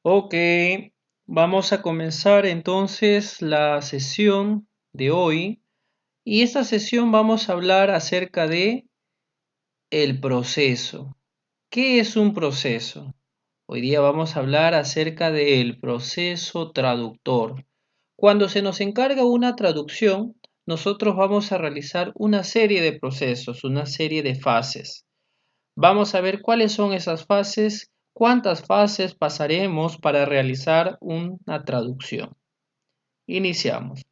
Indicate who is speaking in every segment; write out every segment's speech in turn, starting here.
Speaker 1: Ok, vamos a comenzar entonces la sesión de hoy y esta sesión vamos a hablar acerca de el proceso. ¿Qué es un proceso? Hoy día vamos a hablar acerca del proceso traductor. Cuando se nos encarga una traducción, nosotros vamos a realizar una serie de procesos, una serie de fases. Vamos a ver cuáles son esas fases, cuántas fases pasaremos para realizar una traducción. Iniciamos.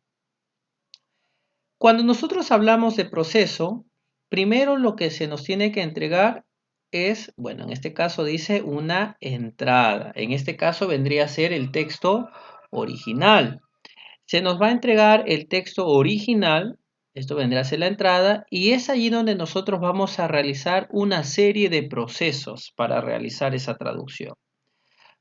Speaker 1: Cuando nosotros hablamos de proceso, primero lo que se nos tiene que entregar es, bueno, en este caso dice una entrada. En este caso vendría a ser el texto original. Se nos va a entregar el texto original, esto vendrá a ser la entrada, y es allí donde nosotros vamos a realizar una serie de procesos para realizar esa traducción.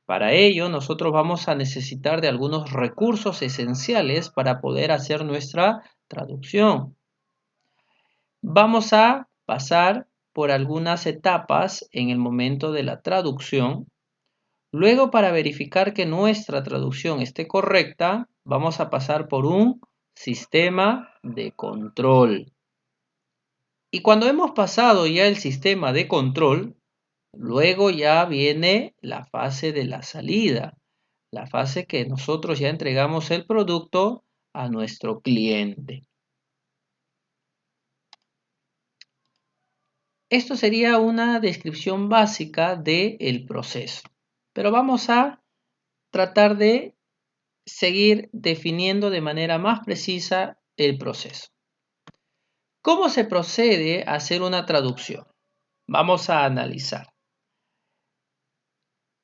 Speaker 1: Para ello, nosotros vamos a necesitar de algunos recursos esenciales para poder hacer nuestra traducción. Vamos a pasar por algunas etapas en el momento de la traducción. Luego, para verificar que nuestra traducción esté correcta, vamos a pasar por un sistema de control. Y cuando hemos pasado ya el sistema de control, luego ya viene la fase de la salida, la fase que nosotros ya entregamos el producto a nuestro cliente. Esto sería una descripción básica del proceso, pero vamos a tratar de seguir definiendo de manera más precisa el proceso. ¿Cómo se procede a hacer una traducción? Vamos a analizar.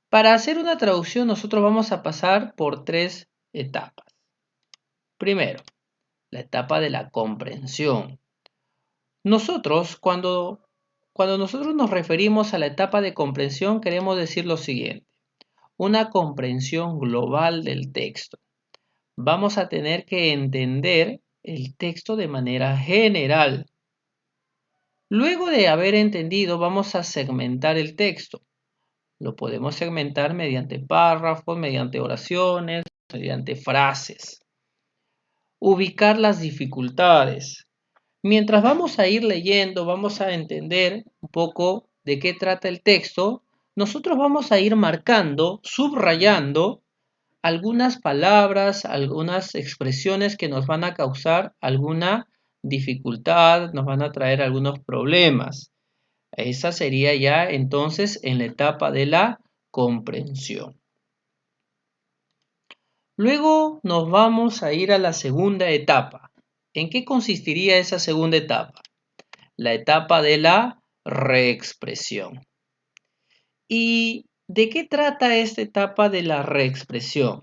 Speaker 1: Para hacer una traducción nosotros vamos a pasar por tres etapas. Primero, la etapa de la comprensión. Nosotros, cuando nosotros nos referimos a la etapa de comprensión, queremos decir lo siguiente: una comprensión global del texto. Vamos a tener que entender el texto de manera general. Luego de haber entendido, vamos a segmentar el texto. Lo podemos segmentar mediante párrafos, mediante oraciones, mediante frases. Ubicar las dificultades. Mientras vamos a ir leyendo, vamos a entender un poco de qué trata el texto. Nosotros vamos a ir marcando, subrayando algunas palabras, algunas expresiones que nos van a causar alguna dificultad, nos van a traer algunos problemas. Esa sería ya entonces en la etapa de la comprensión. Luego nos vamos a ir a la segunda etapa. ¿En qué consistiría esa segunda etapa? La etapa de la reexpresión. ¿Y de qué trata esta etapa de la reexpresión?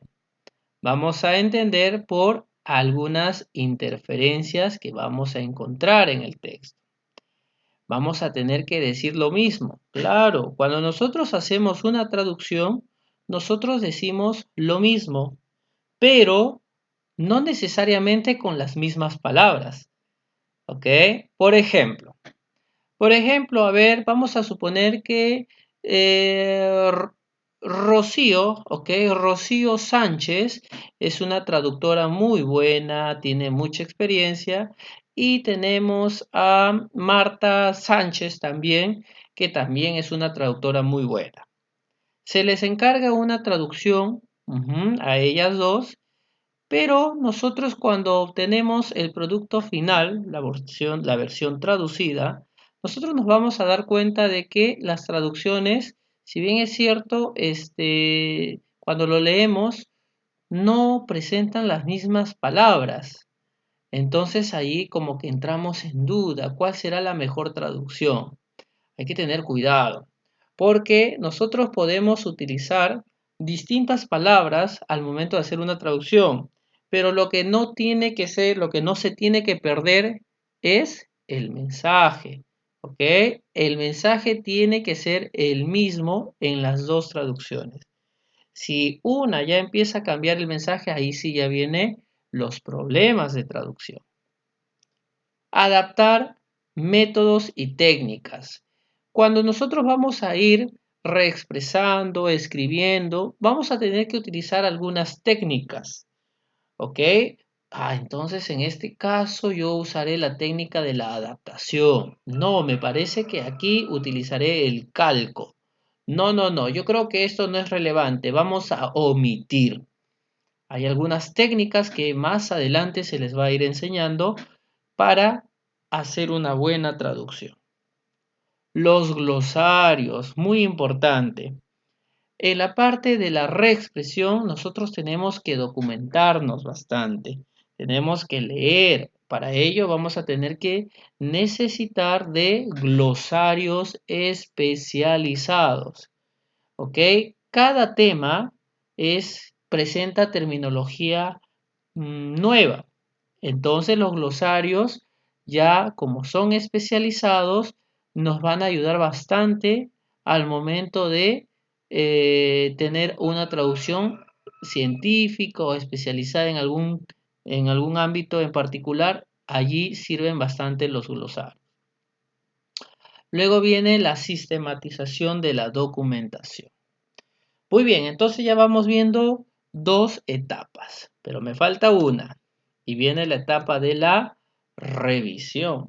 Speaker 1: Vamos a entender por algunas interferencias que vamos a encontrar en el texto. Vamos a tener que decir lo mismo. Claro, cuando nosotros hacemos una traducción, nosotros decimos lo mismo, pero no necesariamente con las mismas palabras. ¿Ok? Por ejemplo, a ver, vamos a suponer que Rocío, ¿ok? Rocío Sánchez es una traductora muy buena, tiene mucha experiencia. Y tenemos a Marta Sánchez también, que también es una traductora muy buena. Se les encarga una traducción a ellas dos, pero nosotros cuando obtenemos el producto final, la versión traducida, nosotros nos vamos a dar cuenta de que las traducciones, si bien es cierto, cuando lo leemos, no presentan las mismas palabras. Entonces ahí como que entramos en duda, ¿cuál será la mejor traducción? Hay que tener cuidado, porque nosotros podemos utilizar distintas palabras al momento de hacer una traducción, pero lo que no tiene que ser, lo que no se tiene que perder es el mensaje, ¿ok? El mensaje tiene que ser el mismo en las dos traducciones. Si una ya empieza a cambiar el mensaje, ahí sí ya vienen los problemas de traducción. Adaptar métodos y técnicas. Cuando nosotros vamos a ir reexpresando, escribiendo, vamos a tener que utilizar algunas técnicas, ¿ok? Entonces en este caso yo usaré la técnica de la adaptación. No, me parece que aquí utilizaré el calco. No, no, no, yo creo que esto no es relevante. Vamos a omitir. Hay algunas técnicas que más adelante se les va a ir enseñando para hacer una buena traducción. Los glosarios, muy importante. En la parte de la reexpresión, nosotros tenemos que documentarnos bastante. Tenemos que leer. Para ello vamos a tener que necesitar de glosarios especializados. ¿Ok? Cada tema presenta terminología nueva. Entonces los glosarios, ya como son especializados, nos van a ayudar bastante al momento de tener una traducción científica o especializada en algún ámbito en particular. Allí sirven bastante los glosarios. Luego viene la sistematización de la documentación. Muy bien, entonces ya vamos viendo dos etapas, pero me falta una y viene la etapa de la revisión.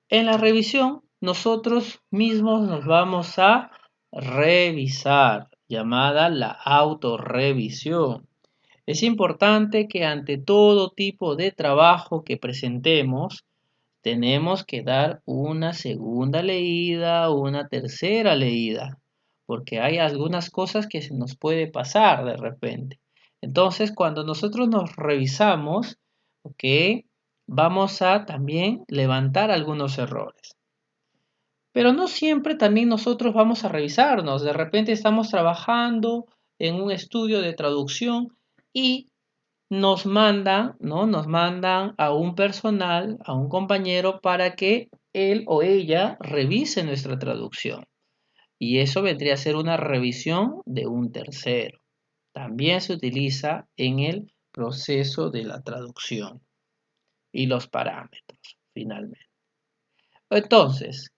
Speaker 1: En la revisión, nosotros mismos nos vamos a revisar, llamada la autorrevisión. Es importante que ante todo tipo de trabajo que presentemos, tenemos que dar una segunda leída, una tercera leída, porque hay algunas cosas que se nos puede pasar de repente. Entonces, cuando nosotros nos revisamos, ¿ok? Vamos a también levantar algunos errores. Pero no siempre también nosotros vamos a revisarnos. De repente estamos trabajando en un estudio de traducción y nos mandan, ¿no? Nos mandan a un personal, a un compañero, para que él o ella revise nuestra traducción. Y eso vendría a ser una revisión de un tercero. También se utiliza en el proceso de la traducción y los parámetros, finalmente. Entonces,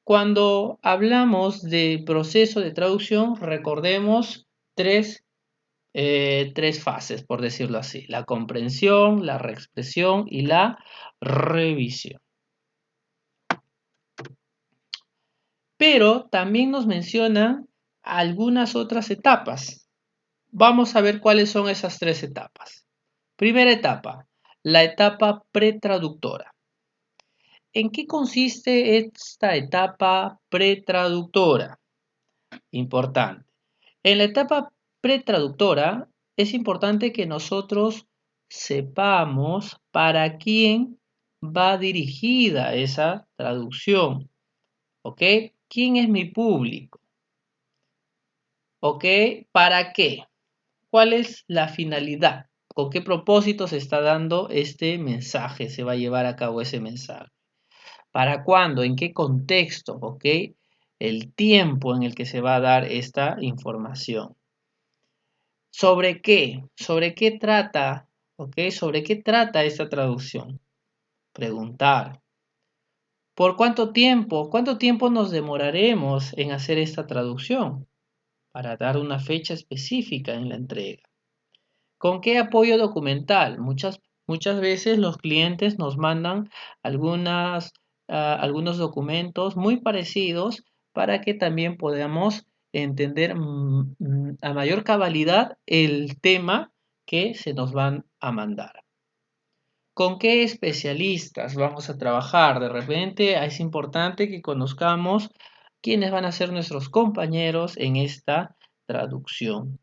Speaker 1: cuando hablamos de proceso de traducción, recordemos tres fases, por decirlo así: la comprensión, la reexpresión y la revisión. Pero también nos mencionan algunas otras etapas. Vamos a ver cuáles son esas tres etapas. Primera etapa, la etapa pretraductora. ¿En qué consiste esta etapa pretraductora? Importante. En la etapa pretraductora es importante que nosotros sepamos para quién va dirigida esa traducción. ¿Ok? ¿Quién es mi público? ¿Ok? ¿Para qué? ¿Cuál es la finalidad? ¿Con qué propósito se está dando este mensaje? Se va a llevar a cabo ese mensaje. ¿Para cuándo? ¿En qué contexto? ¿Ok? El tiempo en el que se va a dar esta información. ¿Sobre qué? ¿Sobre qué trata? ¿Ok? ¿Sobre qué trata esta traducción? Preguntar. ¿Por cuánto tiempo? ¿Cuánto tiempo nos demoraremos en hacer esta traducción? Para dar una fecha específica en la entrega. ¿Con qué apoyo documental? Muchas veces los clientes nos mandan algunos documentos muy parecidos para que también podamos entender a mayor cabalidad el tema que se nos van a mandar. ¿Con qué especialistas vamos a trabajar? De repente es importante que conozcamos quiénes van a ser nuestros compañeros en esta traducción.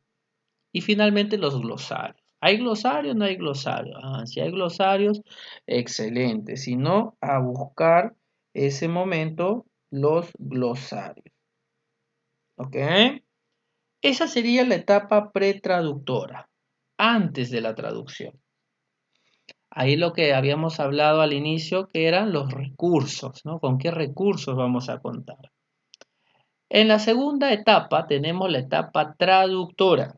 Speaker 1: Y finalmente los glosarios. ¿Hay glosarios? No hay glosarios. Si hay glosarios, excelente. Si no, a buscar ese momento los glosarios. ¿Ok? Esa sería la etapa pretraductora, antes de la traducción. Ahí lo que habíamos hablado al inicio, que eran los recursos, ¿no? ¿Con qué recursos vamos a contar? En la segunda etapa tenemos la etapa traductora.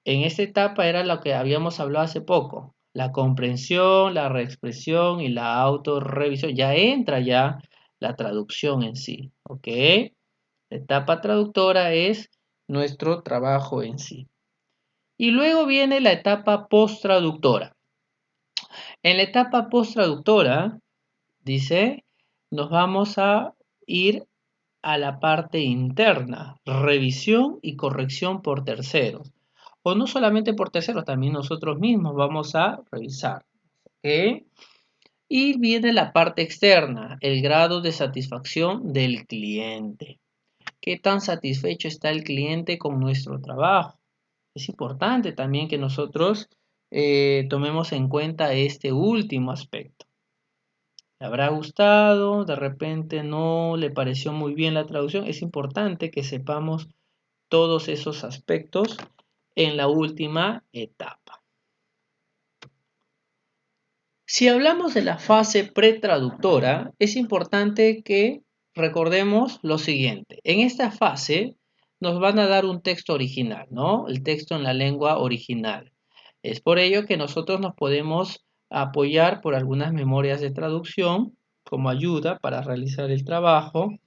Speaker 1: En esta etapa era lo que habíamos hablado hace poco: la comprensión, la reexpresión y la autorrevisión. Ya entra ya la traducción en sí, ¿ok? La etapa traductora es nuestro trabajo en sí. Y luego viene la etapa post-traductora. En la etapa post-traductora, dice, nos vamos a ir a la parte interna, revisión y corrección por terceros. O no solamente por terceros, también nosotros mismos vamos a revisar. ¿Ok? Y viene la parte externa, el grado de satisfacción del cliente. ¿Qué tan satisfecho está el cliente con nuestro trabajo? Es importante también que nosotros tomemos en cuenta este último aspecto. ¿Le habrá gustado? ¿De repente no le pareció muy bien la traducción? Es importante que sepamos todos esos aspectos en la última etapa. Si hablamos de la fase pretraductora, es importante que recordemos lo siguiente. En esta fase nos van a dar un texto original, ¿no? El texto en la lengua original. Es por ello que nosotros nos podemos apoyar por algunas memorias de traducción como ayuda para realizar el trabajo.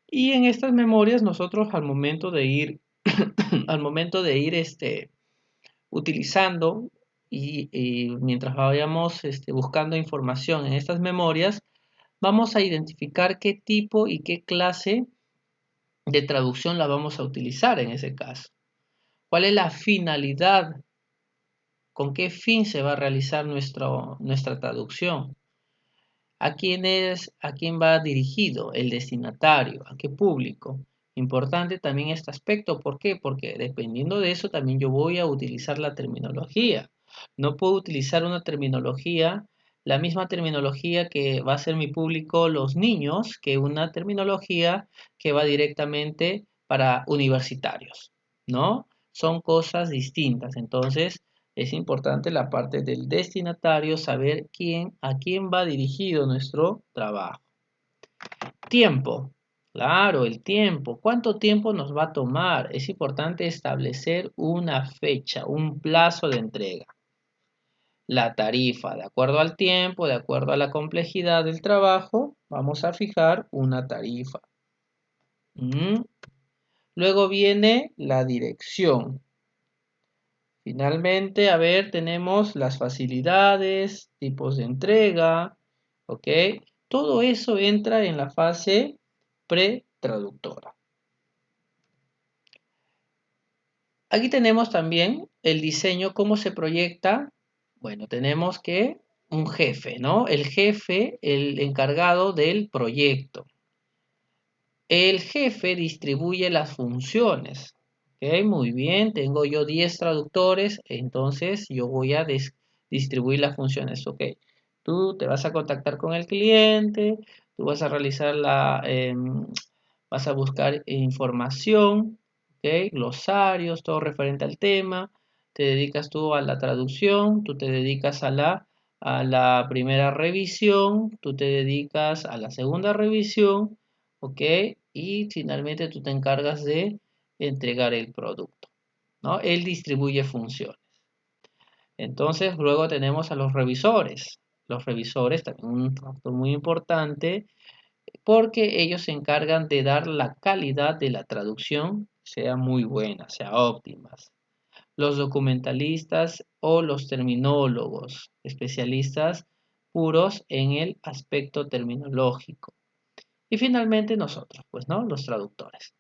Speaker 1: Y en estas memorias nosotros al momento de ir, utilizando y mientras vayamos buscando información en estas memorias, vamos a identificar qué tipo y qué clase de traducción la vamos a utilizar en ese caso. ¿Cuál es la finalidad? ¿Con qué fin se va a realizar nuestra traducción? ¿A quién va dirigido el destinatario? ¿A qué público? Importante también este aspecto. ¿Por qué? Porque dependiendo de eso también yo voy a utilizar la terminología. No puedo utilizar una terminología, la misma terminología que va a ser mi público los niños, que una terminología que va directamente para universitarios, ¿no? Son cosas distintas. Entonces, es importante la parte del destinatario, saber a quién va dirigido nuestro trabajo. Tiempo. Claro, el tiempo. ¿Cuánto tiempo nos va a tomar? Es importante establecer una fecha, un plazo de entrega. La tarifa, de acuerdo al tiempo, de acuerdo a la complejidad del trabajo, vamos a fijar una tarifa. Luego viene la dirección. Finalmente, a ver, tenemos las facilidades, tipos de entrega, ¿ok? Todo eso entra en la fase pretraductora. Aquí tenemos también el diseño, cómo se proyecta. Bueno, tenemos que un jefe, ¿no? El jefe, el encargado del proyecto. El jefe distribuye las funciones. Ok, muy bien, tengo yo 10 traductores, entonces yo voy a distribuir las funciones. Ok, tú te vas a contactar con el cliente, tú vas a realizar vas a buscar información, ok, glosarios, todo referente al tema, te dedicas tú a la traducción, tú te dedicas a la primera revisión, tú te dedicas a la segunda revisión, ok, y finalmente tú te encargas de entregar el producto, ¿no? Él distribuye funciones. Entonces, luego tenemos a los revisores. Los revisores también un factor muy importante porque ellos se encargan de dar la calidad de la traducción sea muy buena, sea óptima. Los documentalistas o los terminólogos, especialistas puros en el aspecto terminológico. Y finalmente nosotros, pues, ¿no? Los traductores.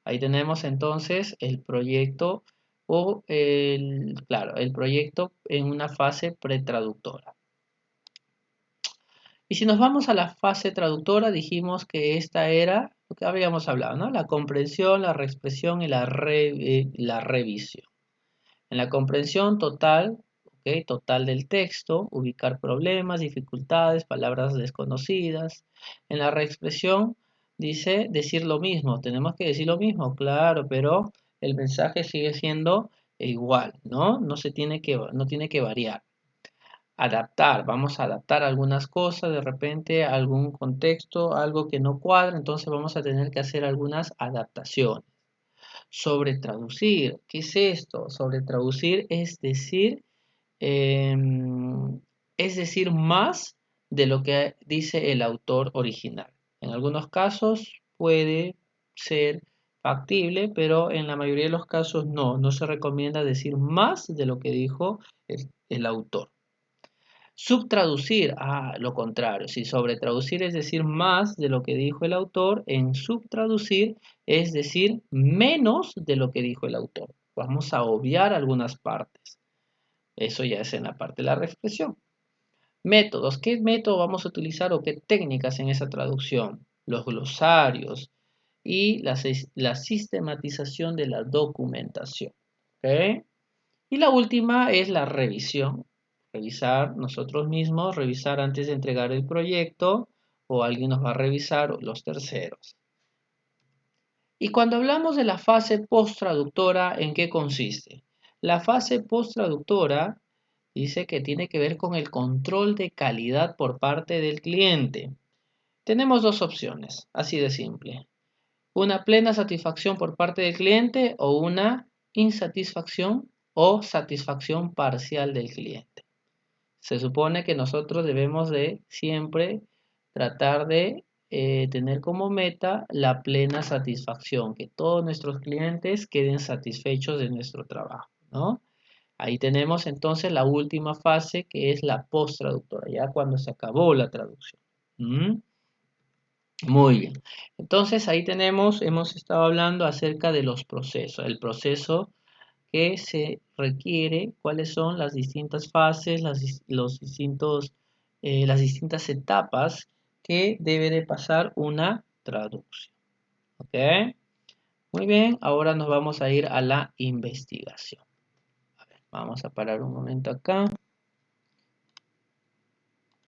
Speaker 1: Ahí tenemos entonces el proyecto claro, el proyecto en una fase pretraductora. Y si nos vamos a la fase traductora, dijimos que esta era lo que habíamos hablado, ¿no? La comprensión, la reexpresión y la revisión. En la comprensión total, ¿ok? Total del texto, ubicar problemas, dificultades, palabras desconocidas. En la reexpresión dice decir lo mismo. Tenemos que decir lo mismo, claro, pero el mensaje sigue siendo igual, ¿no? No tiene que variar. Adaptar, vamos a adaptar algunas cosas, de repente algún contexto, algo que no cuadra, entonces vamos a tener que hacer algunas adaptaciones. Sobre traducir, ¿qué es esto? Sobre traducir es decir más de lo que dice el autor original. En algunos casos puede ser factible, pero en la mayoría de los casos no se recomienda decir más de lo que dijo el autor. Subtraducir, lo contrario, si sobretraducir es decir más de lo que dijo el autor, en subtraducir es decir menos de lo que dijo el autor. Vamos a obviar algunas partes. Eso ya es en la parte de la reflexión. Métodos. ¿Qué método vamos a utilizar o qué técnicas en esa traducción? Los glosarios y la sistematización de la documentación. ¿Ok? Y la última es la revisión. Revisar nosotros mismos, revisar antes de entregar el proyecto o alguien nos va a revisar o los terceros. Y cuando hablamos de la fase post-traductora, ¿en qué consiste? La fase post-traductora dice que tiene que ver con el control de calidad por parte del cliente. Tenemos dos opciones, así de simple. Una plena satisfacción por parte del cliente o una insatisfacción o satisfacción parcial del cliente. Se supone que nosotros debemos de siempre tratar de tener como meta la plena satisfacción, que todos nuestros clientes queden satisfechos de nuestro trabajo, ¿no? Ahí tenemos entonces la última fase que es la post-traductora, ya cuando se acabó la traducción. ¿Mm? Muy bien. Entonces ahí hemos estado hablando acerca de los procesos. El proceso que se requiere, cuáles son las distintas fases, las distintas etapas que debe de pasar una traducción. ¿Ok? Muy bien, ahora nos vamos a ir a la investigación. A ver, vamos a parar un momento acá.